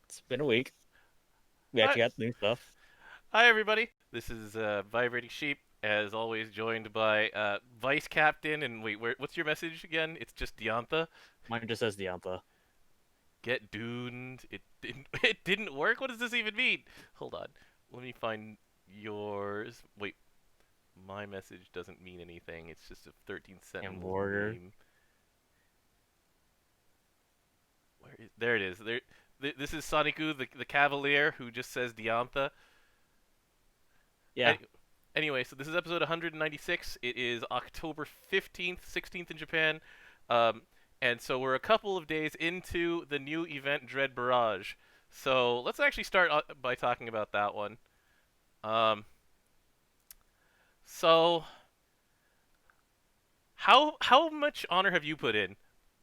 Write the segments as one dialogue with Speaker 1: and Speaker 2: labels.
Speaker 1: It's been a week. We
Speaker 2: Hi,
Speaker 1: actually got new stuff.
Speaker 2: hi everybody. This is Vibrating Sheep, as always, joined by Vice Captain. And wait, what's your message again? It's just Diantha.
Speaker 1: Mine just says Diantha.
Speaker 2: Get duned. It didn't. It didn't work. What does this even mean? Hold on. Let me find yours. Wait, my message doesn't mean anything. It's just a 13
Speaker 1: And
Speaker 2: sentence
Speaker 1: Warrior.
Speaker 2: meme. There it is. This is Soniku, the Cavalier, who just says Diantha.
Speaker 1: Yeah.
Speaker 2: Any, anyway, so this is episode 196. It is October 15th, 16th in Japan. Um, and so we're a couple of days into the new event, Dread Barrage. So let's actually start by talking about that one. Um, so how much honor have you put in,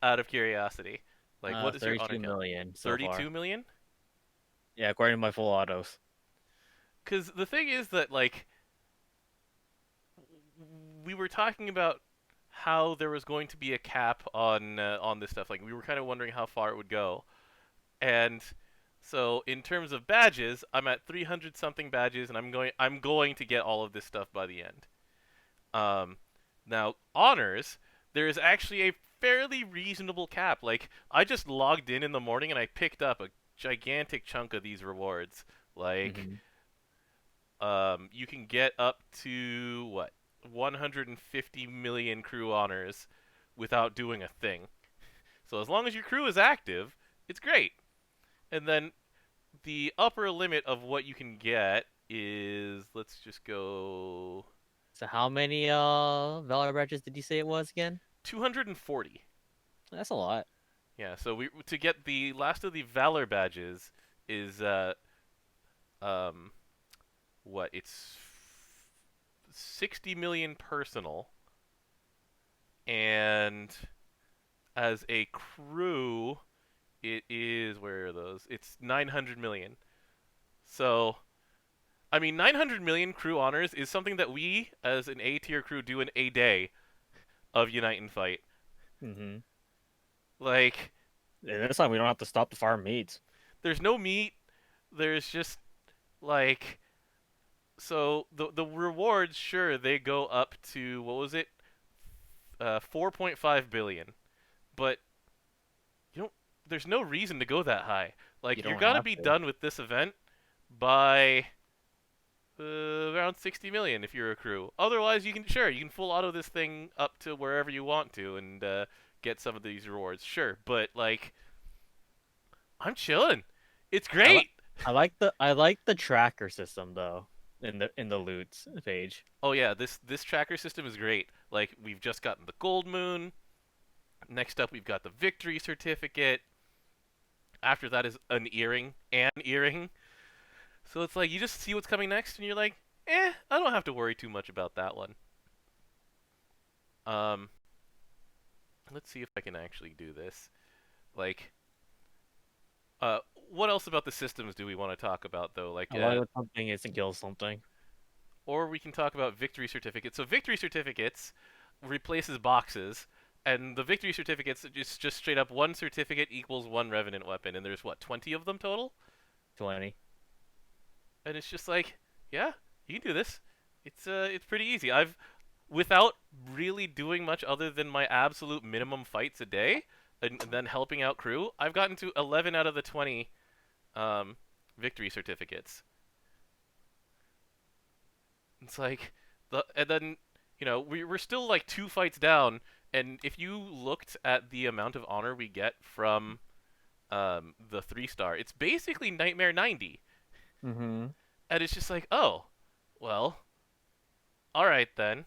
Speaker 2: out of curiosity? Like, what is your honor
Speaker 1: 32
Speaker 2: count?
Speaker 1: million so far.
Speaker 2: 32 million?
Speaker 1: Yeah, according to my full autos.
Speaker 2: Because the thing is that, like, we were talking about how there was going to be a cap on this stuff. Like, we were kind of wondering how far it would go, and so in terms of badges, I'm at 300 something badges, and I'm going to get all of this stuff by the end. Um, Now honors, there is actually a fairly reasonable cap. Like, I just logged in the morning and I picked up a gigantic chunk of these rewards. Like,
Speaker 1: hmm
Speaker 2: you can get up to what 150 million crew honors without doing a thing. So as long as your crew is active, it's great. And then the upper limit of what you can get is, let's just go,
Speaker 1: So how many Valor badges did you say it was again?
Speaker 2: 240.
Speaker 1: That's a lot.
Speaker 2: Yeah, so we to get the last of the Valor badges is um what, it's 60 million personal, and as a crew it is, where are those? It's 900 million. So, I mean, 900 million crew honors is something that we, as an A tier crew, do in a day of Unite and Fight.
Speaker 1: hmm
Speaker 2: Like,
Speaker 1: And this time we don't have to stop to farm meats.
Speaker 2: there's no meat. There's just, like, so the rewards, sure, they go up to, what was it? 4.5 billion. But you don't. There's no reason to go that high.
Speaker 1: You
Speaker 2: Like, you're
Speaker 1: don't
Speaker 2: gonna
Speaker 1: have
Speaker 2: be
Speaker 1: to.
Speaker 2: done with this event by around 60 million if you're a crew. Otherwise, you can full auto this thing up to wherever you want to and get some of these rewards. Sure, but like, I'm chilling. It's
Speaker 1: I like
Speaker 2: great.
Speaker 1: I like the tracker system though in the loots page.
Speaker 2: Oh yeah, this tracker system is great. Like, we've just gotten the gold moon. Next up, we've got the victory certificate. After that is an earring. So it's like, you just see what's coming next, and you're like, I don't have to worry too much about that one. Um, let's see if I can actually do this. Like, uh, what else about the systems do we want to talk about though? Like,
Speaker 1: I like when something is to kill something.
Speaker 2: or we can talk about victory certificates. So victory certificates replaces boxes, and the victory certificates is just straight up one certificate equals one revenant weapon, and there's what, 20 of them total,
Speaker 1: 20.
Speaker 2: and it's just like, yeah, you can do this. It's pretty easy. I've Without really doing much other than my absolute minimum fights a day, and then helping out crew, I've gotten to 11 out of the 20 um, victory certificates. It's like, and then, we're still like two fights down, and if you looked at the amount of honor we get from the 3-star, it's basically Nightmare 90,
Speaker 1: hmm
Speaker 2: and it's just like, oh, well, all right then.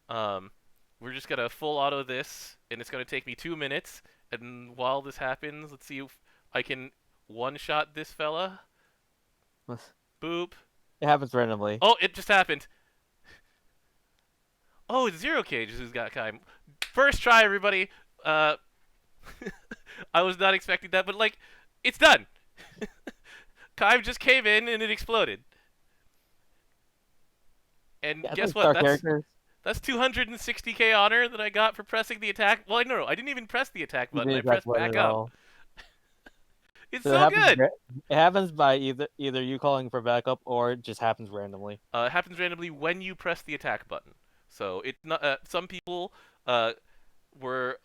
Speaker 2: Um, we're just gonna full auto this, and it's gonna take me 2 minutes. And while this happens, let's see if I can one shot this fella. Boop.
Speaker 1: It happens randomly.
Speaker 2: Oh, it just happened. Oh, it's Zero Cage who's got time. First try, everybody. Uh, I was not expecting that, but like, it's done. Kaim just came in and it exploded. And
Speaker 1: Yeah, I
Speaker 2: guess
Speaker 1: think
Speaker 2: what?
Speaker 1: star
Speaker 2: That's
Speaker 1: characters.
Speaker 2: that's 260k honor that I got for pressing the attack. Well, no, I didn't even press the attack
Speaker 1: You
Speaker 2: button. I
Speaker 1: didn't press
Speaker 2: pressed
Speaker 1: button
Speaker 2: back
Speaker 1: at
Speaker 2: up.
Speaker 1: all.
Speaker 2: It's
Speaker 1: So it
Speaker 2: so
Speaker 1: happens.
Speaker 2: good.
Speaker 1: It happens by either you calling for backup or it just happens randomly.
Speaker 2: It happens randomly when you press the attack button. So it's not. Some people uh, were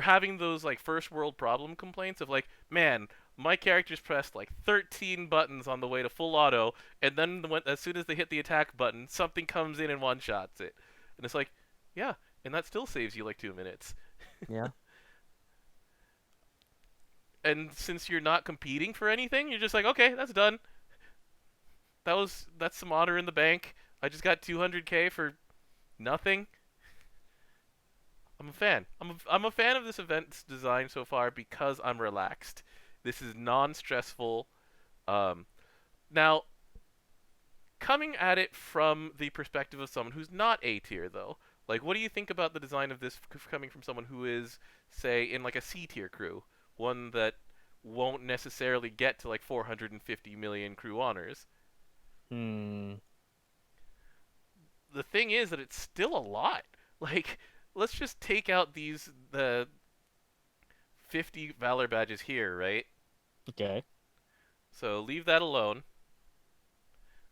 Speaker 2: having those like first world problem complaints of like, man, my character's pressed like 13 buttons on the way to full auto, and then as soon as they hit the attack button, something comes in and one shots it, and it's like, yeah, and that still saves you like 2 minutes.
Speaker 1: Yeah.
Speaker 2: And since you're not competing for anything, you're just like, okay, that's done. That's some honor in the bank. I just got 200k for nothing. I'm a fan. I'm a fan of this event's design so far because I'm relaxed. This is non-stressful. Um, Now, coming at it from the perspective of someone who's not A tier, though, like, what do you think about the design of this coming from someone who is, say, in like a C tier crew, one that won't necessarily get to like 450 million crew honors?
Speaker 1: Hmm.
Speaker 2: The thing is that it's still a lot. Like, let's just take out the 50 valor badges here, right?
Speaker 1: Okay.
Speaker 2: So leave that alone,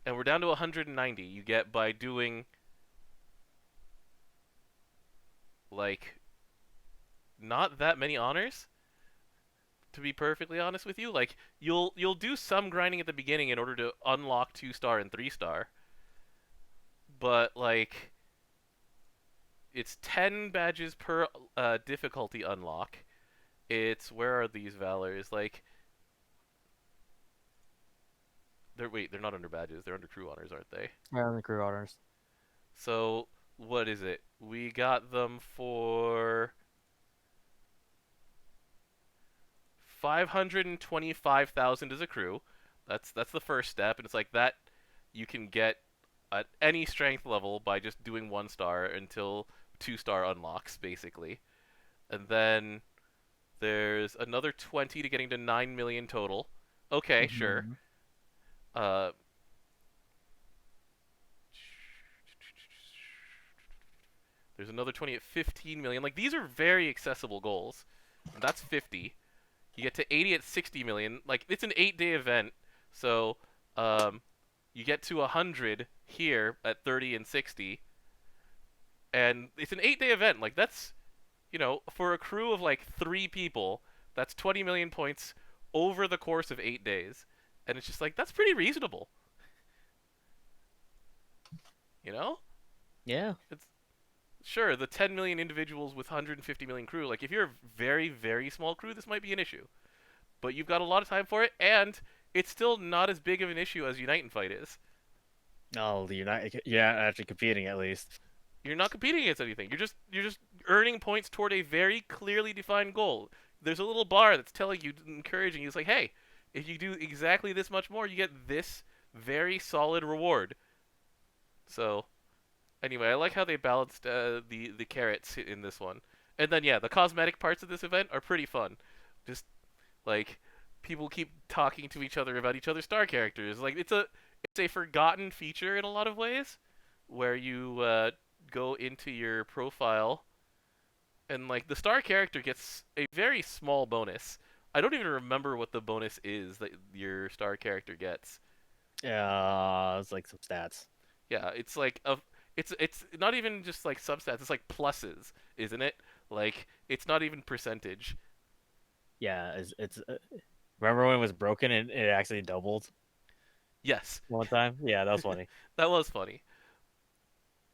Speaker 2: and we're down to 190 you get by doing like not that many honors, to be perfectly honest with you. Like you'll do some grinding at the beginning in order to unlock 2-star and 3-star, but like it's 10 badges per difficulty unlock. It's where are these valors? Like they're not under badges, they're under crew honors, aren't they?
Speaker 1: Yeah, on the crew orders.
Speaker 2: So what is it? We got them for 525,000 as a crew. That's the first step, and it's like that you can get at any strength level by just doing 1-star until 2-star unlocks, basically. And then there's another 20 to getting to 9 million total. Okay, sure.
Speaker 1: Hmm.
Speaker 2: Uh, there's another 20 at 15 million. Like these are very accessible goals. And that's 50. You get to 80 at 60 million. Like it's an 8-day event, so um, you get to 100 here at 30 and 60, and it's an 8-day event. Like that's for a crew of like 3 people, that's 20 million points over the course of 8 days, and it's just like that's pretty reasonable. You know,
Speaker 1: Yeah.
Speaker 2: it's sure the 10 million individuals with 150 million crew. Like if you're a very small crew, this might be an issue. But you've got a lot of time for it, and it's still not as big of an issue as Unite and Fight is.
Speaker 1: Oh, you're not actually competing at least.
Speaker 2: You're not competing against anything. You're just earning points toward a very clearly defined goal. There's a little bar that's telling you, encouraging you. It's like, hey, if you do exactly this much more, you get this very solid reward. So anyway, I like how they balanced the carrots in this one. And then yeah, the cosmetic parts of this event are pretty fun. Just like people keep talking to each other about each other's star characters. Like it's a forgotten feature in a lot of ways, where you go into your profile and like the star character gets a very small bonus. I don't even remember what the bonus is that your star character gets.
Speaker 1: It's like some stats.
Speaker 2: Yeah, it's like it's not even just like substats. It's like pluses, isn't it? Like it's not even percentage.
Speaker 1: Yeah, it's remember when it was broken and it actually doubled
Speaker 2: Yes,
Speaker 1: one time? Yeah, that was funny.
Speaker 2: that was funny.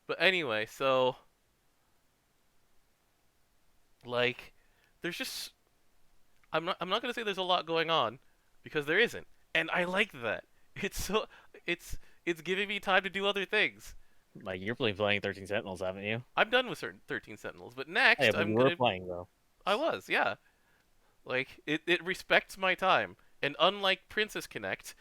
Speaker 2: But anyway, so like there's just I'm not gonna say there's a lot going on because there isn't, and I like that. It's so it's giving me time to do other things.
Speaker 1: Like you're playing 13 Sentinels, haven't you?
Speaker 2: I'm done with certain 13 Sentinels, but
Speaker 1: Yeah,
Speaker 2: next
Speaker 1: but
Speaker 2: I'm
Speaker 1: you were
Speaker 2: gonna.
Speaker 1: playing though.
Speaker 2: I was, yeah. Like it respects my time, and unlike Princess Connect,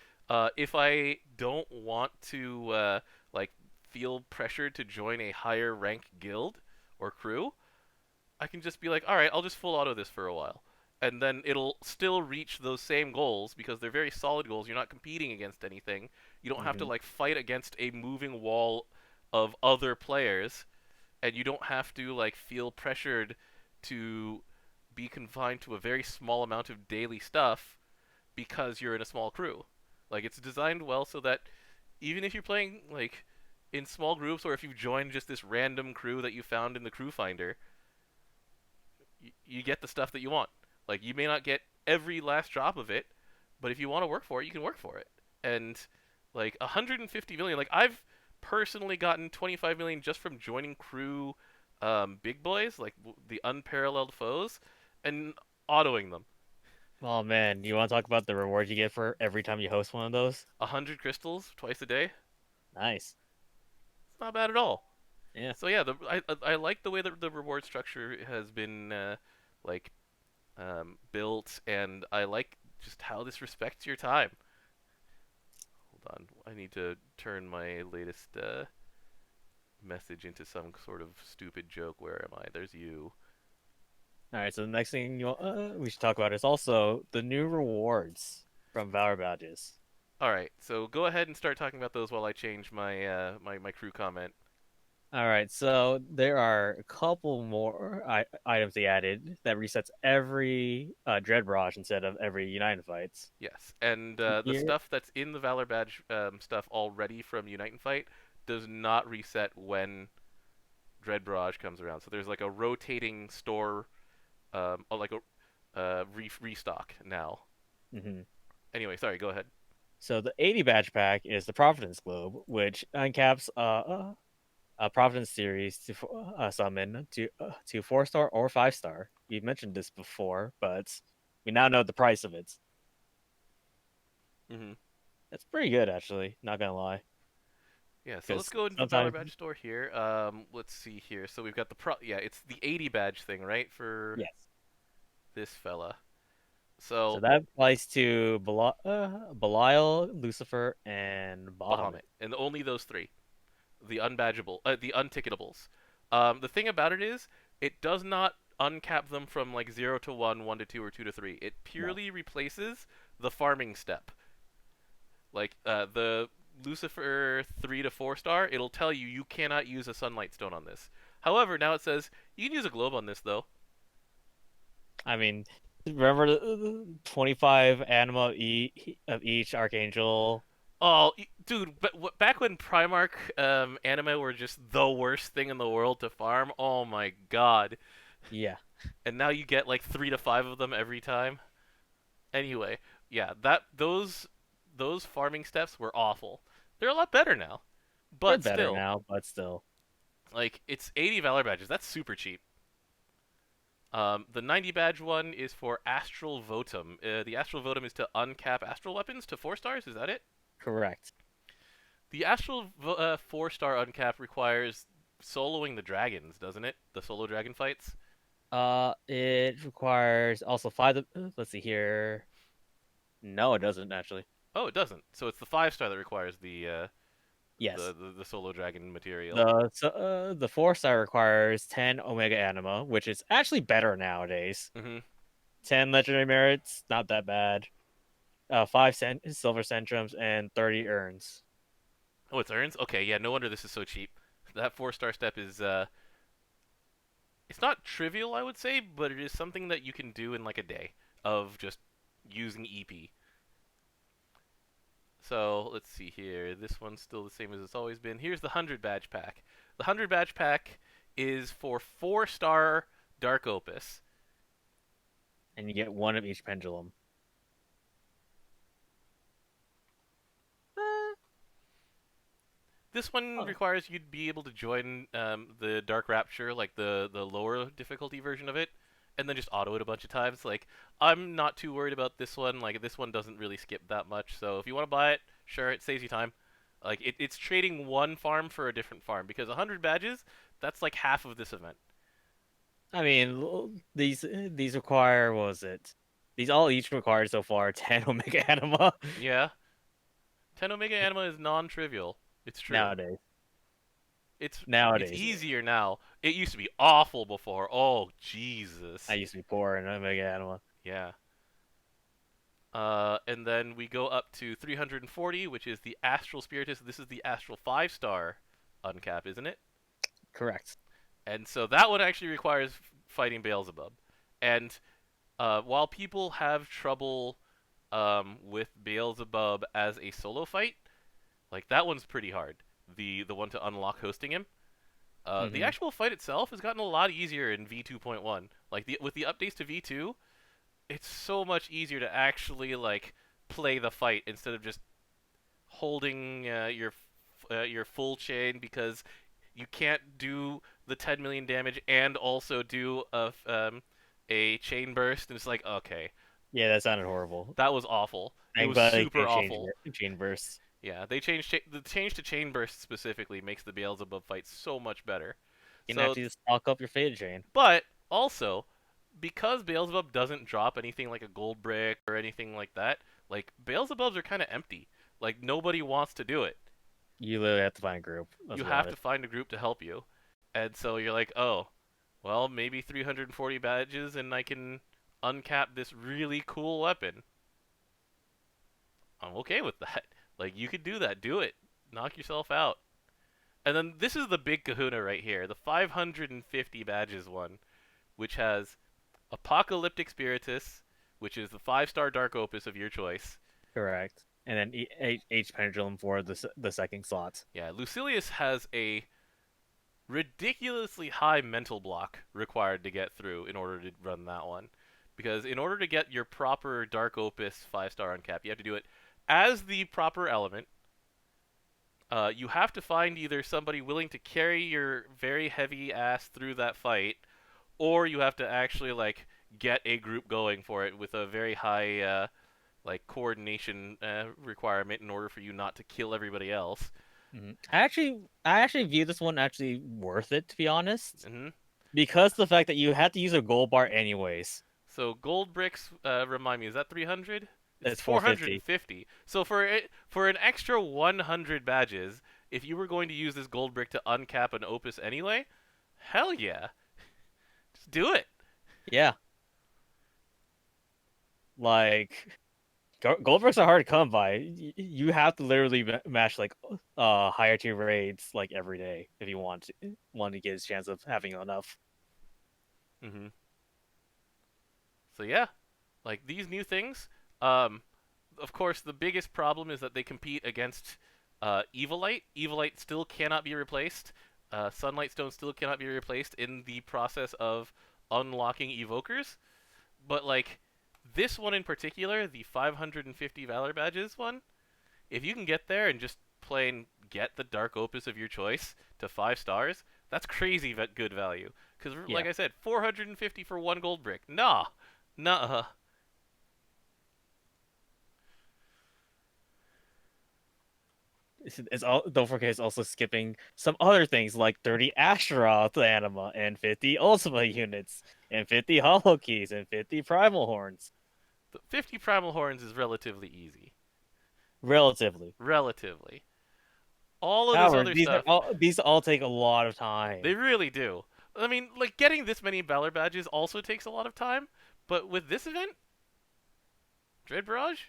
Speaker 2: if I don't want to like feel pressured to join a higher rank guild or crew, I can just be like, all right, I'll just full auto this for a while, and then it'll still reach those same goals because they're very solid goals. You're not competing against anything. You don't have to
Speaker 1: Hmm.
Speaker 2: like fight against a moving wall of other players, and you don't have to like feel pressured to be confined to a very small amount of daily stuff. because you're in a small crew. Like it's designed well so that even if you're playing like in small groups or if you've joined just this random crew that you found in the crew finder, you get the stuff that you want. Like you may not get every last drop of it, but if you want to work for it, you can work for it. And like 150 million, like I've personally gotten 25 million just from joining crew big boys, like the unparalleled foes, and autoing them.
Speaker 1: Oh man, you want to talk about the rewards you get for every time you host one of those?
Speaker 2: 100 crystals twice a day.
Speaker 1: Nice.
Speaker 2: It's not bad at all.
Speaker 1: Yeah.
Speaker 2: So yeah, I like the way that the reward structure has been like built, and I like just how this respects your time. Hold on, I need to turn my latest message into some sort of stupid joke. Where am I? There's you.
Speaker 1: All right. So the next thing we should talk about is also the new rewards from Valor badges.
Speaker 2: All right, so go ahead and start talking about those while I change my my crew comment.
Speaker 1: All right. So there are a couple more items they added that resets every Dread Barrage instead of every United fights.
Speaker 2: Yes, and the
Speaker 1: Here.
Speaker 2: stuff that's in the Valor Badge stuff already from Unite and Fight does not reset when Dread Barrage comes around. So there's like a rotating store, like a restock now.
Speaker 1: Hmm.
Speaker 2: Anyway, sorry, go ahead.
Speaker 1: So the 80 badge pack is the Providence Globe, which uncaps a Providence series to summon to 4-star or 5-star. We've mentioned this before, but we now know the price of it.
Speaker 2: Hmm.
Speaker 1: It's pretty good, actually. Not gonna lie,
Speaker 2: Yeah, so let's
Speaker 1: because
Speaker 2: go into the Valor
Speaker 1: sometimes,
Speaker 2: Badge store here. Let's see here. So we've got the yeah, it's the 80 badge thing, right, for
Speaker 1: yes.
Speaker 2: this fella.
Speaker 1: So
Speaker 2: So
Speaker 1: that applies to Belial, Lucifer, and Bahamut.
Speaker 2: Bahamut, and only those three. The unbadgeable, the unticketables. The thing about it is, it does not uncap them from like 0 to 1, 1 to 2, or 2 to 3. It
Speaker 1: No,
Speaker 2: purely replaces the farming step. Like the Lucifer 3 to 4 star, it'll tell you you cannot use a sunlight stone on this. However, now it says you can use a globe on this though.
Speaker 1: I mean, remember the 25 anima of each Archangel?
Speaker 2: Oh, dude, but back when Primarch anime were just the worst thing in the world to farm, oh my god.
Speaker 1: Yeah,
Speaker 2: And now you get like 3 to 5 of them every time. Anyway, yeah, that those farming steps were awful. They're a lot better now,
Speaker 1: they're
Speaker 2: but
Speaker 1: better
Speaker 2: still,
Speaker 1: now, but still.
Speaker 2: like it's 80 valor badges. That's super cheap. The 90 badge one is for Astral Votum. The Astral Votum is to uncap Astral weapons to 4 stars. Is that it?
Speaker 1: Correct.
Speaker 2: The Astral 4 star uncap requires soloing the dragons, doesn't it? The solo dragon fights.
Speaker 1: It requires also five. Let's see here. No, it doesn't actually.
Speaker 2: Oh, it doesn't. So it's the 5 star that requires
Speaker 1: Yes.
Speaker 2: the solo dragon material.
Speaker 1: The 4-star requires 10 Omega Anima, which is actually better nowadays.
Speaker 2: Hmm.
Speaker 1: 10 legendary merits, not that bad. 5 silver centrums and 30 urns.
Speaker 2: Oh, it's urns. Okay, yeah. No wonder this is so cheap. That 4 star step is it's not trivial, I would say, but it is something that you can do in like a day of just using EP. So let's see here. This one's still the same as it's always been. Here's the 100 badge pack. The 100 badge pack is for 4 star Dark Opus.
Speaker 1: And you get one of each pendulum.
Speaker 2: This one
Speaker 1: Oh,
Speaker 2: requires you to be able to join the Dark Rapture, like the lower difficulty version of it, and then just auto it a bunch of times. Like I'm not too worried about this one. Like this one doesn't really skip that much. So if you want to buy it, sure, it saves you time. Like it's trading one farm for a different farm because 100 badges, that's like half of this event.
Speaker 1: I mean, these require, what was it? These all each require so far 10 Omega Anima
Speaker 2: Yeah, 10 Omega Anima is non-trivial. It's true.
Speaker 1: nowadays.
Speaker 2: It's
Speaker 1: Nowadays, yeah.
Speaker 2: easier now. It used to be awful before. Oh
Speaker 1: I
Speaker 2: Jesus.
Speaker 1: used to be poor in Omega Anima.
Speaker 2: Yeah. And then we go up to 340, which is the Astral Spiritus. This is the Astral 5 star uncap, isn't it?
Speaker 1: Correct.
Speaker 2: And so that one actually requires fighting Beelzebub. And while people have trouble with Beelzebub as a solo fight, like that one's pretty hard. The one to unlock hosting him. The
Speaker 1: Hmm.
Speaker 2: actual fight itself has gotten a lot easier in V2.1. Like with the updates to V2, it's so much easier to actually like play the fight instead of just holding your full chain, because you can't do the 10 million damage and also do a chain burst, and it's like, okay,
Speaker 1: Yeah, that sounded horrible.
Speaker 2: that was awful. It
Speaker 1: I'm
Speaker 2: was
Speaker 1: glad they
Speaker 2: super
Speaker 1: changed
Speaker 2: awful.
Speaker 1: chain bursts.
Speaker 2: Yeah, they the change to chain burst specifically makes the Beelzebub fight so much better.
Speaker 1: You can
Speaker 2: So,
Speaker 1: actually just stock up your faded chain.
Speaker 2: but also, because Beelzebub doesn't drop anything like a gold brick or anything like that, like Beelzebubs are kind of empty. Like nobody wants to do it.
Speaker 1: You literally have to find a group. Let's
Speaker 2: You
Speaker 1: be
Speaker 2: have to
Speaker 1: honest.
Speaker 2: find a group to help you. And so you're like, oh, well, maybe 340 badges and I can uncap this really cool weapon. I'm okay with that. Like, you could do that. Do it. Knock yourself out. And then this is the big kahuna right here, the 550 badges one, which has Apocalyptic Spiritus, which is the 5-star Dark Opus of your choice.
Speaker 1: Correct. And then H pendulum for the second slot.
Speaker 2: Yeah, Lucilius has a ridiculously high mental block required to get through in order to run that one. Because in order to get your proper Dark Opus 5-star uncap, you have to do it as the proper element. You have to find either somebody willing to carry your very heavy ass through that fight, or you have to actually like get a group going for it with a very high like coordination requirement in order for you not to kill everybody else.
Speaker 1: I actually view this one actually worth it, to be honest,
Speaker 2: Hmm.
Speaker 1: because the fact that you had to use a gold bar anyways.
Speaker 2: So gold bricks, remind me, is that 300? It's
Speaker 1: It's 450.
Speaker 2: 450. So for an extra 100 badges, if you were going to use this gold brick to uncap an opus anyway, hell yeah, just do it.
Speaker 1: Yeah, like gold bricks are hard to come by. You have to literally match like higher tier raids like every day if you want to get a chance of having enough.
Speaker 2: Hmm. So yeah, like these new things. Um, of course, the biggest problem is that they compete against Evilite. Evilite still cannot be replaced. Sunlight Stone still cannot be replaced in the process of unlocking evokers. But like this one in particular, the 550 Valor badges one, if you can get there and just plain get the Dark Opus of your choice to 5 stars, that's crazy good value. Because like
Speaker 1: Yeah,
Speaker 2: I said, 450 for one gold brick. Nah, nah.
Speaker 1: it's all. Don't forget, it's also skipping some other things like 30 Astaroth anima and 50 Ultima units and 50 Hollow Keys and 50 Primal Horns.
Speaker 2: The 50 Primal Horns is relatively easy.
Speaker 1: Relatively.
Speaker 2: Relatively. All of this
Speaker 1: However,
Speaker 2: other stuff,
Speaker 1: these all take a lot of
Speaker 2: they
Speaker 1: time.
Speaker 2: really do. I mean, like getting this many Valor badges also takes a lot of time, but with this event, Dread Barrage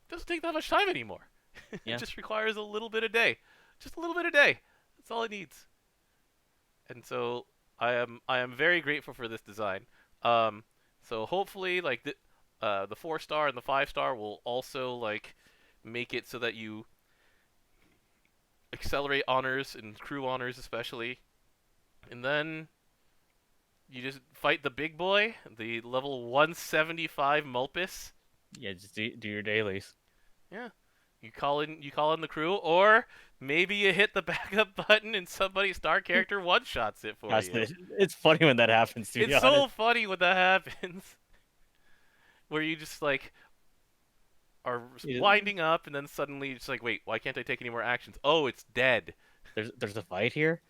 Speaker 2: doesn't take that much time anymore. It
Speaker 1: Yeah.
Speaker 2: just requires a little bit a day. Just a little bit a day. That's all it needs. And so I am very grateful for this design. Um, so hopefully like the 4-star and the 5-star will also like make it so that you accelerate honors and crew honors especially, and then you just fight the big boy, the level 175 Mulpus.
Speaker 1: Yeah, just do your dailies.
Speaker 2: Yeah, you call in the crew, or maybe you hit the backup button and somebody's star character one shots it for
Speaker 1: Gosh,
Speaker 2: you.
Speaker 1: it's funny when that happens, to be
Speaker 2: It's
Speaker 1: honest.
Speaker 2: so funny when that happens, where you just like are
Speaker 1: You-
Speaker 2: winding up and then suddenly it's like, wait, why can't I take any more actions? Oh, it's dead.
Speaker 1: There's a fight here.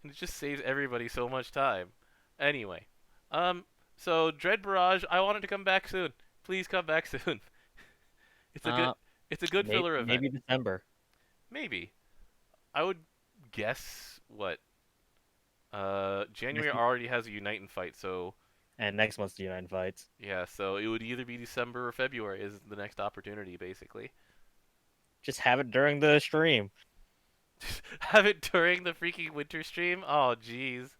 Speaker 2: And it just saves everybody so much time. Anyway, um, so Dread Barrage, I want it to come back soon. Please come back soon. It's a good,
Speaker 1: Uh,
Speaker 2: it's a good filler event.
Speaker 1: maybe December
Speaker 2: Maybe I would guess what. January
Speaker 1: next
Speaker 2: already has a Unite and Fight, so
Speaker 1: and next month's United fights.
Speaker 2: yeah, so it would either be December or February is the next opportunity, basically.
Speaker 1: Just have it during the stream.
Speaker 2: Have it during the freaking winter stream. Oh, jeez.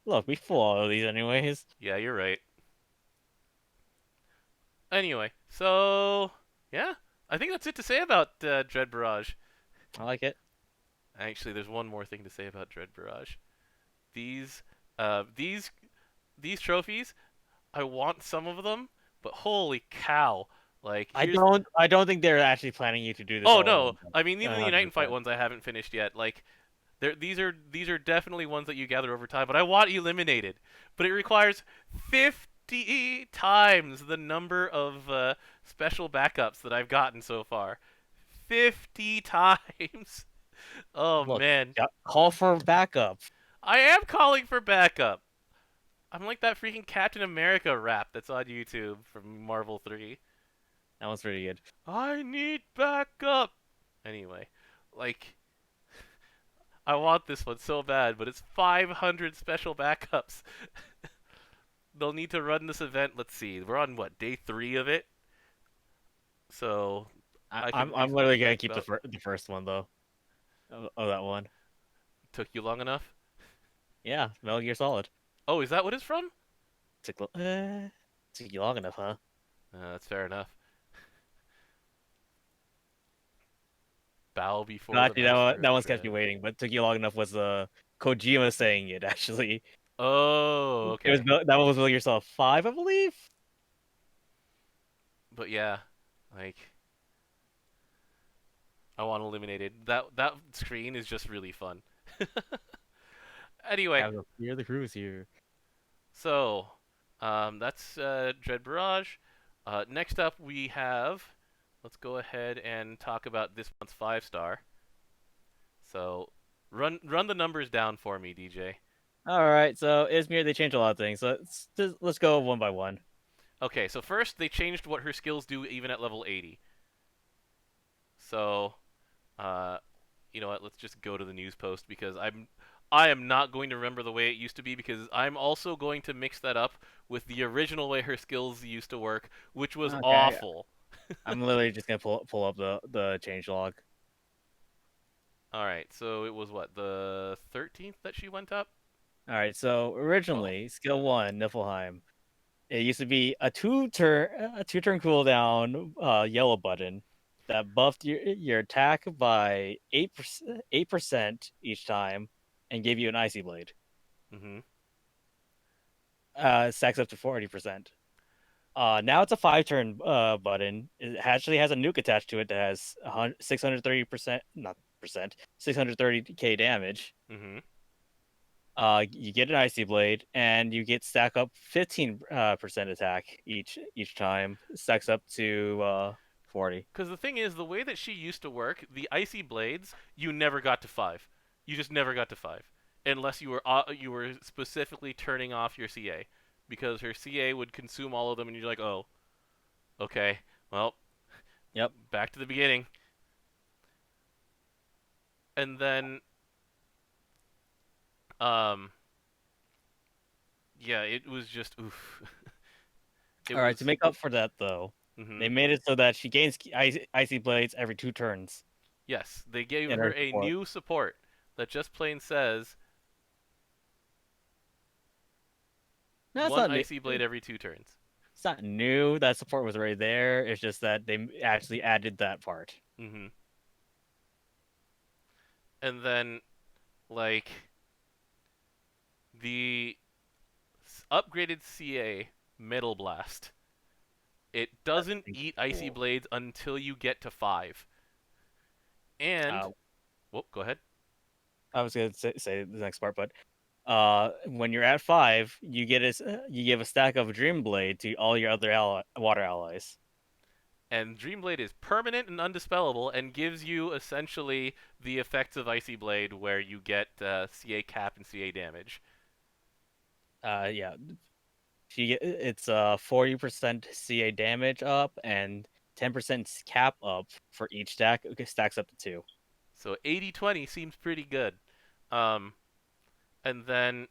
Speaker 1: Look, we full all of these anyways.
Speaker 2: Yeah, you're right. Anyway, so yeah, I think that's it to say about Dread Barrage.
Speaker 1: I like it.
Speaker 2: Actually, there's one more thing to say about Dread Barrage. These, uh, these, these trophies. I want some of them, but holy cow! Like here's.
Speaker 1: I don't think they're actually planning you to do this
Speaker 2: Oh
Speaker 1: all at
Speaker 2: no!
Speaker 1: once.
Speaker 2: I mean, even the Unite and Fight
Speaker 1: 100%.
Speaker 2: ones I haven't finished yet. Like, these are definitely ones that you gather over time. But I want eliminated. But it requires 50 times the number of special backups that I've gotten so far. 50 times. Oh
Speaker 1: Look,
Speaker 2: man,
Speaker 1: yeah, call for backup.
Speaker 2: I am calling for backup. I'm like that freaking Captain America rap that's on YouTube from Marvel 3.
Speaker 1: That one's pretty good.
Speaker 2: I need backup. Anyway, like I want this one so bad, but it's 500 special backups. They'll need to run this event. Let's see. We're on what, day 3 of it? So I can
Speaker 1: I'm
Speaker 2: reasonably
Speaker 1: literally gonna
Speaker 2: expect
Speaker 1: keep
Speaker 2: about
Speaker 1: the first one though. Of that one.
Speaker 2: took you long enough.
Speaker 1: Yeah, Metal Gear Solid.
Speaker 2: Oh, is that what it's from?
Speaker 1: Took you long enough, huh?
Speaker 2: That's fair enough. Bow
Speaker 1: No,
Speaker 2: before the
Speaker 1: actually,
Speaker 2: master
Speaker 1: that
Speaker 2: of
Speaker 1: one's kept
Speaker 2: dread.
Speaker 1: you waiting, but took you long enough was Kojima saying it actually.
Speaker 2: Oh,
Speaker 1: It was
Speaker 2: okay.
Speaker 1: that one was Metal Gear Solid 5, I believe.
Speaker 2: But yeah, like I want eliminated. That screen is just really fun. Anyway,
Speaker 1: Have a fear the cruise here.
Speaker 2: so that's Dread Barrage. Next up, we have. Let's go ahead and talk about this month's 5 star. So, run the numbers down for me, DJ.
Speaker 1: All right, so Izmir, they changed a lot of things. So let's go one by one.
Speaker 2: Okay, so first they changed what her skills do even at level 80. So, uh, you know what? Let's just go to the news post because I am not going to remember the way it used to be because I'm also going to mix that up with the original way her skills used to work, which was
Speaker 1: Okay,
Speaker 2: awful.
Speaker 1: I'm literally just gonna pull up the change log.
Speaker 2: All right, so it was what the 13th that she went up.
Speaker 1: All right, so
Speaker 2: 12.
Speaker 1: originally skill one Niflheim, it used to be a two turn cooldown yellow button that buffed your attack by 8% each time and gave you an icy blade.
Speaker 2: Mm-hmm.
Speaker 1: Stacks up to 40%. Now it's a 5 turn button. It actually has a nuke attached to it that has 630%, not percent, 630k damage.
Speaker 2: Mm-hmm.
Speaker 1: You get an icy blade, and you get stack up 15% attack each time. Stacks up to 40.
Speaker 2: Because the thing is, the way that she used to work, the icy blades, you never got to 5. You just never got to 5, unless you were specifically turning off your CA, because her CA would consume all of them, and you're like, oh, okay, well,
Speaker 1: Yep.
Speaker 2: back to the beginning. And then, um, yeah, it was just oof. It
Speaker 1: All right. To
Speaker 2: was.
Speaker 1: make up for that, though,
Speaker 2: Mm-hmm.
Speaker 1: they made it so that she gains icy blades every 2 turns
Speaker 2: Yes, they gave
Speaker 1: in
Speaker 2: her
Speaker 1: her
Speaker 2: a
Speaker 1: support.
Speaker 2: new support that just plain says
Speaker 1: No, it's
Speaker 2: one
Speaker 1: not new.
Speaker 2: icy blade every 2 turns.
Speaker 1: It's not new. That support was already there. It's just that they actually added that part.
Speaker 2: Mm-hmm. And then, like, the upgraded CA Metal Blast. It doesn't
Speaker 1: Pretty
Speaker 2: eat icy
Speaker 1: cool.
Speaker 2: blades until you get to 5. And,
Speaker 1: Uh,
Speaker 2: whoop, go ahead.
Speaker 1: I was gonna say the next part, but when you're at 5, you give a stack of Dream Blade to all your other water allies.
Speaker 2: And Dreamblade is permanent and undispellable and gives you essentially the effects of Icy Blade where you get CA cap and CA damage.
Speaker 1: Yeah, it's 40% CA damage up and 10% cap up for each stack. Okay, stacks up to 2.
Speaker 2: So 80/20 seems pretty good. Um, and then,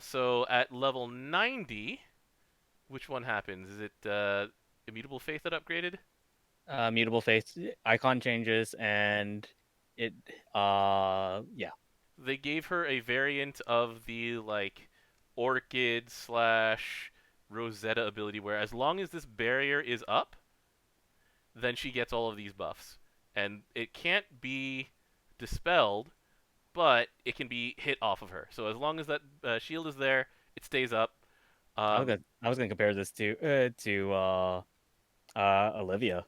Speaker 2: so at level 90, which one happens? Is it Immutable Faith that upgraded?
Speaker 1: Mutable face icon changes and it yeah.
Speaker 2: They gave her a variant of the like orchid slash Rosetta ability where as long as this barrier is up, then she gets all of these buffs. And it can't be dispelled, but it can be hit off of her. So as long as that shield is there, it stays up. Um,
Speaker 1: I was gonna compare this to Olivia.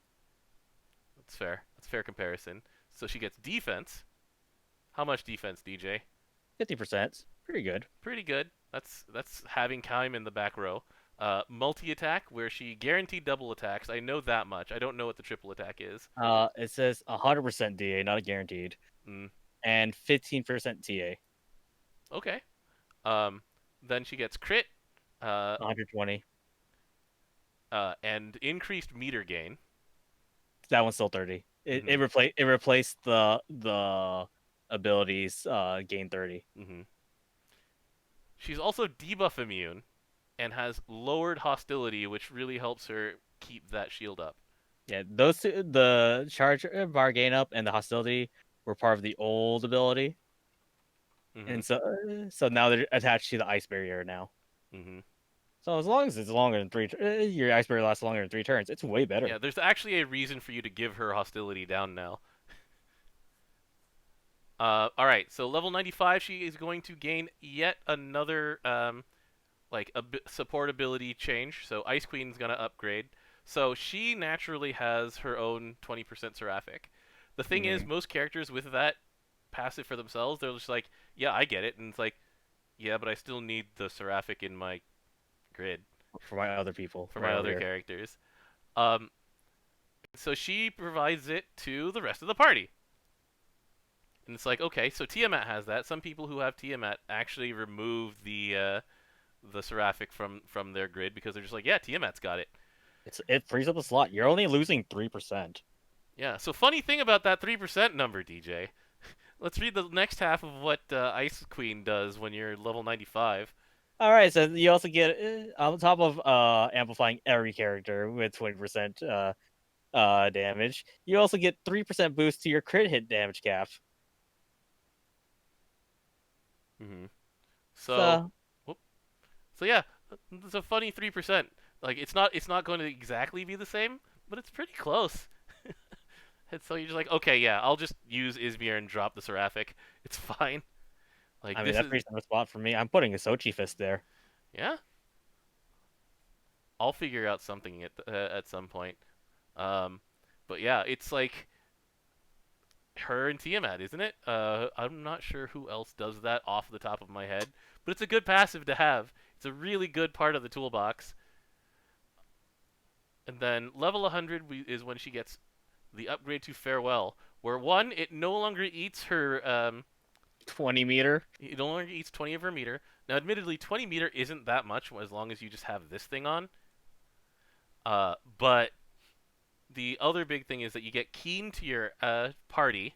Speaker 2: that's fair. That's a fair comparison. So she gets defense. How much defense, DJ?
Speaker 1: 50%. Pretty good.
Speaker 2: Pretty good. That's having Kaim in the back row. Multi attack, where she guaranteed double attacks. I know that much. I don't know what the triple attack is.
Speaker 1: It says 100% DA, not guaranteed,
Speaker 2: Mm,
Speaker 1: and 15% TA.
Speaker 2: okay. Um, then she gets crit, uh,
Speaker 1: 120.
Speaker 2: and increased meter gain.
Speaker 1: That one's still 30.
Speaker 2: Mm-hmm.
Speaker 1: It replaced the abilities gain 30.
Speaker 2: Mm-hmm. She's also debuff immune and has lowered hostility, which really helps her keep that shield up.
Speaker 1: Yeah, those two, the charge bar gain up and the hostility were part of the old ability,
Speaker 2: Mm-hmm.
Speaker 1: and so now they're attached to the ice barrier now.
Speaker 2: Mm-hmm.
Speaker 1: So as long as it's longer than your ice barrier lasts longer than 3 turns. It's way better.
Speaker 2: Yeah, there's actually a reason for you to give her hostility down now. All right, so level 95, she is going to gain yet another like a support ability change. So Ice Queen's gonna upgrade. So she naturally has her own 20% Seraphic. The thing is,
Speaker 1: Hmm.
Speaker 2: most characters with that passive for themselves, they're just like, yeah, I get it, and it's like, yeah, but I still need the Seraphic in my grid
Speaker 1: For my other people
Speaker 2: for my
Speaker 1: right over
Speaker 2: other
Speaker 1: here.
Speaker 2: characters. Um, so she provides it to the rest of the party. And it's like, okay, so Tiamat has that. Some people who have Tiamat actually remove the Seraphic from their grid because they're just like, yeah, Tiamat's got it.
Speaker 1: It frees up a slot. You're only losing 3%.
Speaker 2: Yeah. So funny thing about that 3% number, DJ. Let's read the next half of what Ice Queen does when you're level 95.
Speaker 1: All right, so you also get on top of amplifying every character with 20% damage. You also get 3% boost to your crit hit damage cap.
Speaker 2: Mm-hmm. So,
Speaker 1: So
Speaker 2: whoop. So yeah, it's a funny 3%. Like it's not going to exactly be the same, but it's pretty close. And so you're just like, okay, yeah, I'll just use Izmir and drop the Seraphic. It's fine. Like
Speaker 1: I mean
Speaker 2: this
Speaker 1: that
Speaker 2: is
Speaker 1: frees up a spot for me. I'm putting a Sochi fist there.
Speaker 2: yeah. I'll figure out something at some point. Um, but yeah, it's like her and Tiamat, isn't it? I'm not sure who else does that off the top of my head, but it's a good passive to have. It's a really good part of the toolbox. And then level 100 is when she gets the upgrade to Farewell, where one, it no longer eats her
Speaker 1: 20 meter.
Speaker 2: it no longer eats 20 of her meter. Now, admittedly, 20 meter isn't that much as long as you just have this thing on. But the other big thing is that you get keen to your party,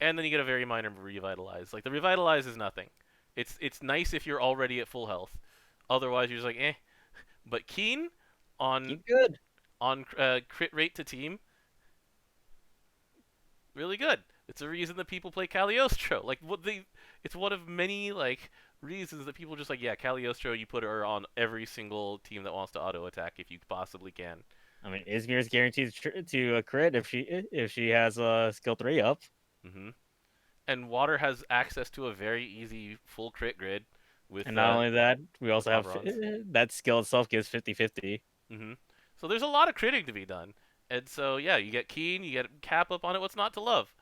Speaker 2: and then you get a very minor revitalize. Like the revitalize is nothing. It's nice if you're already at full health. Otherwise, you're just like eh. But keen on
Speaker 1: Keep good.
Speaker 2: crit rate to team, really good. It's a reason that people play Cagliostro. Like it's one of many like reasons that people just like yeah Cagliostro. You put her on every single team that wants to auto attack if you possibly can.
Speaker 1: I mean Izmir is guaranteed to a crit if she has a skill 3 up.
Speaker 2: Mm-hmm. And Water has access to a very easy full crit grid
Speaker 1: And not only that, we also have
Speaker 2: Abrons.
Speaker 1: that skill itself gives 50/50.
Speaker 2: Mm-hmm. So there's a lot of critting to be done. And so yeah, you get keen, you get cap up on it. What's not to love?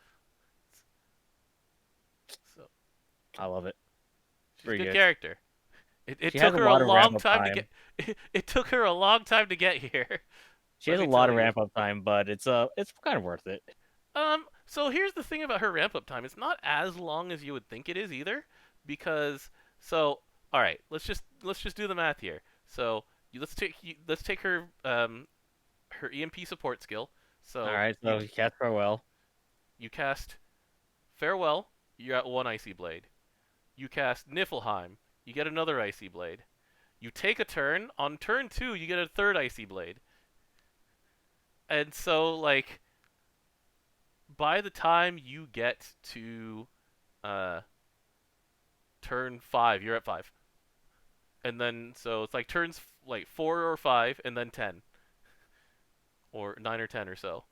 Speaker 2: So
Speaker 1: I love it.
Speaker 2: she's a
Speaker 1: Pretty
Speaker 2: good
Speaker 1: good.
Speaker 2: character. It
Speaker 1: She has
Speaker 2: took
Speaker 1: a
Speaker 2: her a
Speaker 1: lot of ramp
Speaker 2: long
Speaker 1: up
Speaker 2: time to
Speaker 1: time.
Speaker 2: get. It took her a long time to get here.
Speaker 1: She
Speaker 2: Let
Speaker 1: has a
Speaker 2: me
Speaker 1: lot
Speaker 2: tell
Speaker 1: of
Speaker 2: you.
Speaker 1: ramp up time, but it's kind of worth it.
Speaker 2: So here's the thing about her ramp up time. It's not as long as you would think it is either, because all right, let's just do the math here. So let's take her EMP support skill.
Speaker 1: All
Speaker 2: So
Speaker 1: right, so you cast Farewell.
Speaker 2: you cast Farewell, you're at one Icy Blade. You cast Niflheim, you get another Icy Blade. You take a turn. On turn two, you get a third Icy Blade. And so, like, by the time you get to uh, turn five, you're at five. and then so it's like turns like 4 or 5, and then 10 or 9 or 10 or so.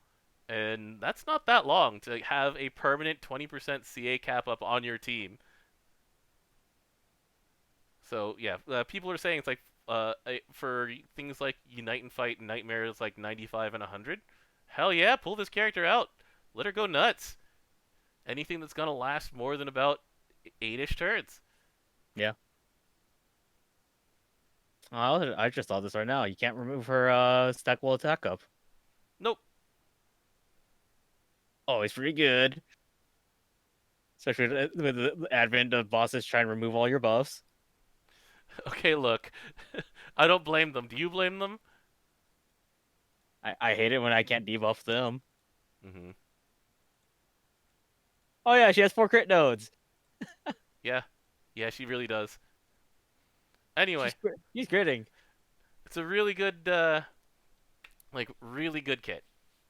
Speaker 2: And that's not that long to have a permanent 20% CA cap up on your team. So yeah, people are saying it's like for things like Unite and Fight and Nightmare, it's like 95 and 100. Hell yeah, pull this character out. Let her go nuts. Anything that's gonna last more than about 8ish turns.
Speaker 1: Yeah. I just thought this right now. You can't remove her stackable attack up.
Speaker 2: Nope.
Speaker 1: Oh, it's pretty good. Especially with the advent of bosses trying to remove all your buffs.
Speaker 2: Okay, look. I don't blame them. Do you blame them?
Speaker 1: I hate it when I can't debuff them.
Speaker 2: Mm-hmm.
Speaker 1: Oh yeah, she has 4 crit nodes.
Speaker 2: Yeah. Yeah, she really does. Anyway,
Speaker 1: She's critting.
Speaker 2: it's a really good, like, really good kit.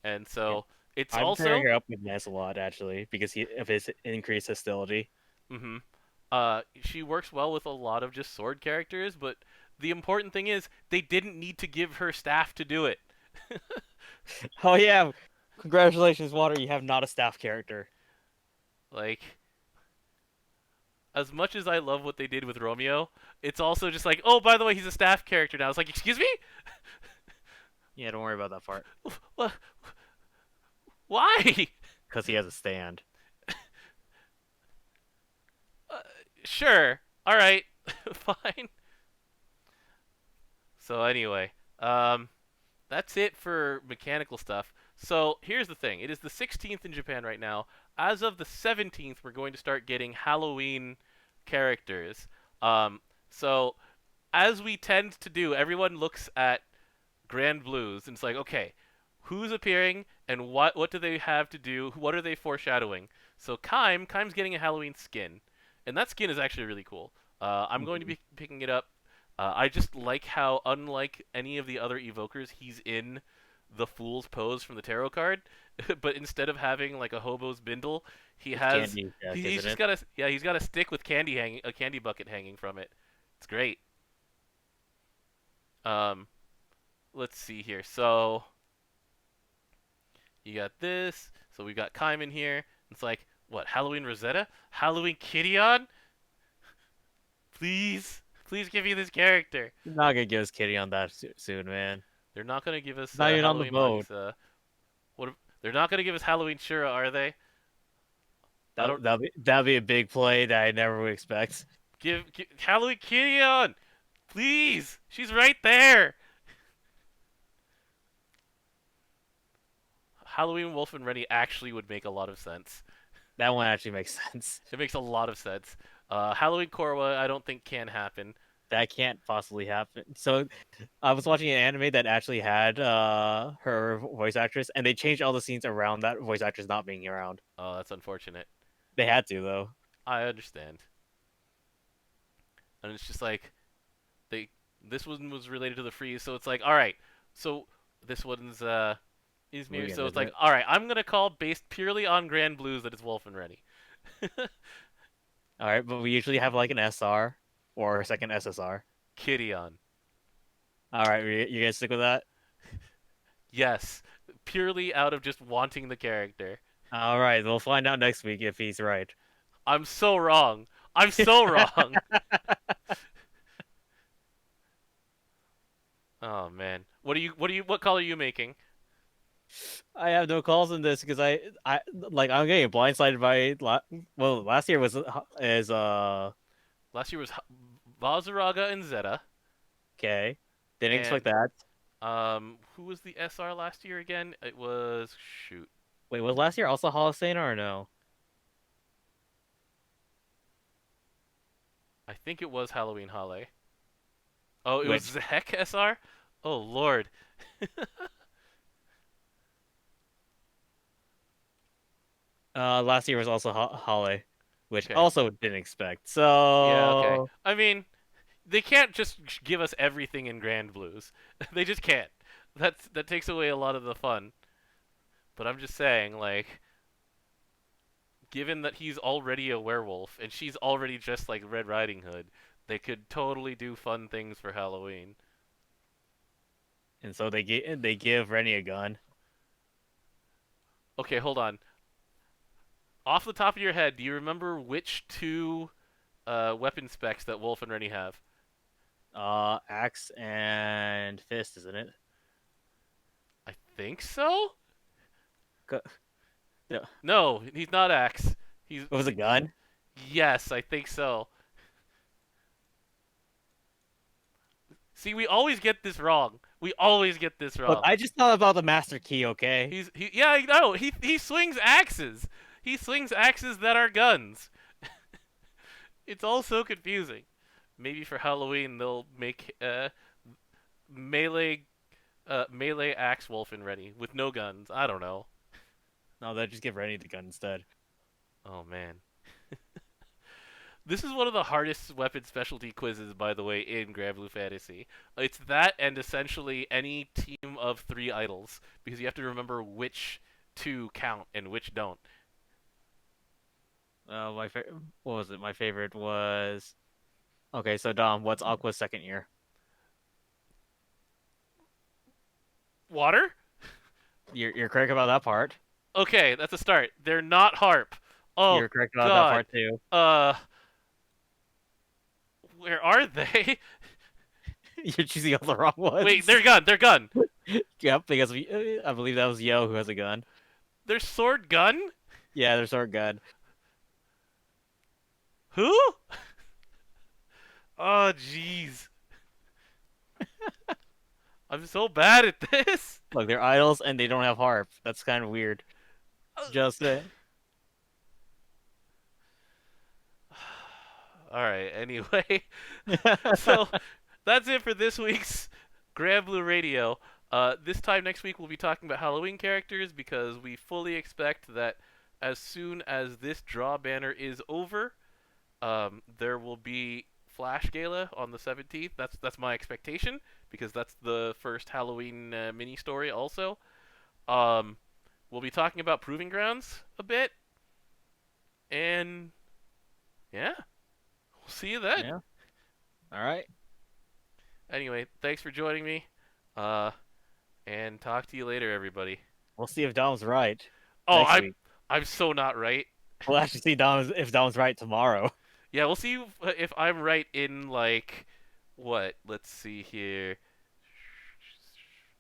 Speaker 2: And
Speaker 1: Yeah.
Speaker 2: so, it's
Speaker 1: I'm pairing
Speaker 2: also...
Speaker 1: her up with Ness a lot actually because of his increased hostility.
Speaker 2: Mm-hmm. She works well with a lot of just sword characters, but the important thing is they didn't need to give her staff to do it.
Speaker 1: Oh yeah, congratulations, Water. You have not a staff character.
Speaker 2: Like, as much as I love what they did with Romeo, it's also just like, oh, by the way, he's a staff character now. It's like, excuse me?
Speaker 1: Yeah, don't worry about that part
Speaker 2: Why?
Speaker 1: because he has a stand.
Speaker 2: Uh, sure. All right. Fine. So anyway, that's it for mechanical stuff. So here's the thing: it is the 16th in Japan right now. As of the 17th, we're going to start getting Halloween characters. So as we tend to do, everyone looks at Granblues and it's like, okay, who's appearing and what do they have to do? What are they foreshadowing? So Keim's getting a Halloween skin, and that skin is actually really cool. I'm going to
Speaker 1: Mhm.
Speaker 2: be picking it up. I just like how, unlike any of the other evokers, he's in the Fool's pose from the tarot card, but instead of having like a hobo's bindle, he
Speaker 1: It's
Speaker 2: has
Speaker 1: candy,
Speaker 2: he's
Speaker 1: isn't
Speaker 2: just
Speaker 1: it?
Speaker 2: got he's got a stick with candy hanging, a candy bucket hanging from it. It's great. Um, let's see here. So you got this. So we got Keim in here. It's like, what, Halloween Rosetta? Halloween Kidion? Please, please give me this character.
Speaker 1: You're not gonna give us Kitty on that soon, man.
Speaker 2: They're not gonna give us
Speaker 1: Not even on the
Speaker 2: Halloween
Speaker 1: boat.
Speaker 2: Magisa. What? They're not gonna give us Halloween Shura, are they? I don't
Speaker 1: That'd be a big play that I never would expect.
Speaker 2: give Halloween Kidion. Please, she's right there. Halloween Wolf and Rennie actually would make a lot of sense.
Speaker 1: That one actually makes sense.
Speaker 2: It makes a lot of sense. Halloween Korwa, I don't think can happen.
Speaker 1: That can't possibly happen. So I was watching an anime that actually had her voice actress, and they changed all the scenes around that voice actress not being around.
Speaker 2: Oh, that's unfortunate.
Speaker 1: They had to though.
Speaker 2: I understand. And it's just like they this one was related to the freeze, so it's like, all right, so this one's Izmir,
Speaker 1: Mugen,
Speaker 2: so it's
Speaker 1: isn't
Speaker 2: like,
Speaker 1: it?
Speaker 2: all right, I'm gonna call based purely on Grand Blues that it's Wolf and Rennie.
Speaker 1: All right, but we usually have like an SR or a second SSR.
Speaker 2: Kidion.
Speaker 1: All right, you guys stick with that?
Speaker 2: Yes, purely out of just wanting the character.
Speaker 1: All right, we'll find out next week if he's right.
Speaker 2: I'm so wrong. I'm so wrong. Oh man, what call are you making?
Speaker 1: I have no calls in this because I'm getting blindsided by well, last year was is
Speaker 2: Last year was Vazaraga and Zeta,
Speaker 1: okay. Didn't
Speaker 2: and
Speaker 1: expect that.
Speaker 2: who was the SR last year again? It was shoot.
Speaker 1: Wait, was last year also Holocene or no?
Speaker 2: I think it was Halloween Hale. Oh, it was
Speaker 1: Which
Speaker 2: Zek SR? Oh lord.
Speaker 1: last year was also Holly, which
Speaker 2: Okay.
Speaker 1: also didn't expect.
Speaker 2: Yeah, okay.
Speaker 1: So
Speaker 2: I mean, they can't just give us everything in Grand Blues. They just can't. That takes away a lot of the fun. But I'm just saying, like, given that he's already a werewolf and she's already just like Red Riding Hood, They could totally do fun things for Halloween.
Speaker 1: And so they give Rennie a gun.
Speaker 2: Okay, hold on. Off the top of your head, do you remember which two weapon specs that Wolf and Rennie have?
Speaker 1: Axe and fist, isn't it?
Speaker 2: I think so.
Speaker 1: Co- Yeah.
Speaker 2: No, he's not Axe. He's
Speaker 1: What was a gun?
Speaker 2: yes, I think so. See, we always get this wrong. We always get this
Speaker 1: Look,
Speaker 2: wrong.
Speaker 1: I just thought about the master key. Okay.
Speaker 2: Yeah, I know. He swings axes. He swings axes that are guns. It's all so confusing. Maybe for Halloween they'll make melee melee axe wolf and ready with no guns. I don't know.
Speaker 1: No, they just give Rennie the gun instead.
Speaker 2: Oh man. This is one of the hardest weapon specialty quizzes, by the way, in Granblue Fantasy. It's that and essentially any team of 3 idols, because you have to remember which 2 count and which don't.
Speaker 1: What was it? My favorite was. Okay, so Dom, what's Aqua's second year?
Speaker 2: Water?
Speaker 1: You're correct about that part.
Speaker 2: Okay, that's a start. They're not harp. Oh
Speaker 1: You're correct about that
Speaker 2: god.
Speaker 1: part too.
Speaker 2: Uh where are they?
Speaker 1: You're choosing all the wrong ones.
Speaker 2: Wait, they're gun. They're gun.
Speaker 1: Yep, because I believe that was Yo who has a gun.
Speaker 2: They're sword gun?
Speaker 1: Yeah, their sword gun.
Speaker 2: Who? Oh jeez. I'm so bad at this.
Speaker 1: Look, they're idols and they don't have harp. That's kind of weird. Just
Speaker 2: All right. Anyway, so that's it for this week's Granblue Radio. This time next week we'll be talking about Halloween characters because we fully expect that as soon as this draw banner is over, there will be Flash Gala on the 17th. That's my expectation because that's the first Halloween mini story. Also, we'll be talking about Proving Grounds a bit, and yeah, we'll see you then.
Speaker 1: yeah. All right.
Speaker 2: Anyway, thanks for joining me. And talk to you later, everybody.
Speaker 1: We'll see if Dom's right
Speaker 2: Oh,
Speaker 1: next week.
Speaker 2: I'm so not right.
Speaker 1: We'll actually see if Dom's right tomorrow.
Speaker 2: Yeah, we'll see if I'm right in like what? Let's see here.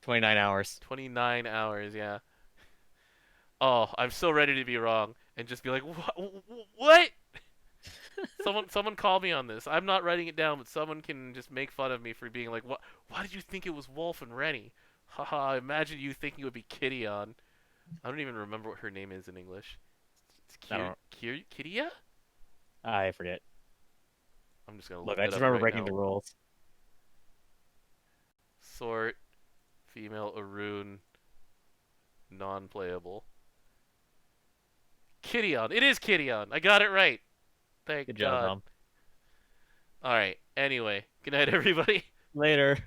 Speaker 1: 29 hours.
Speaker 2: 29 hours, yeah. Oh, I'm so ready to be wrong and just be like, what? Someone call me on this. I'm not writing it down, but someone can just make fun of me for being like, what? Why did you think it was Wolf and Rennie? Haha, imagine you thinking it would be Kitty on. I don't even remember what her name is in English. It's Kiria?
Speaker 1: I forget.
Speaker 2: I'm just gonna
Speaker 1: Look,
Speaker 2: look
Speaker 1: I
Speaker 2: it
Speaker 1: just
Speaker 2: up
Speaker 1: remember
Speaker 2: right
Speaker 1: breaking
Speaker 2: now.
Speaker 1: the rules.
Speaker 2: Sort, female Arun, non-playable. Kidion. It is Kidion. I got it right. Thank
Speaker 1: Good job,
Speaker 2: God.
Speaker 1: Dom.
Speaker 2: All right. Anyway, good night, everybody.
Speaker 1: Later.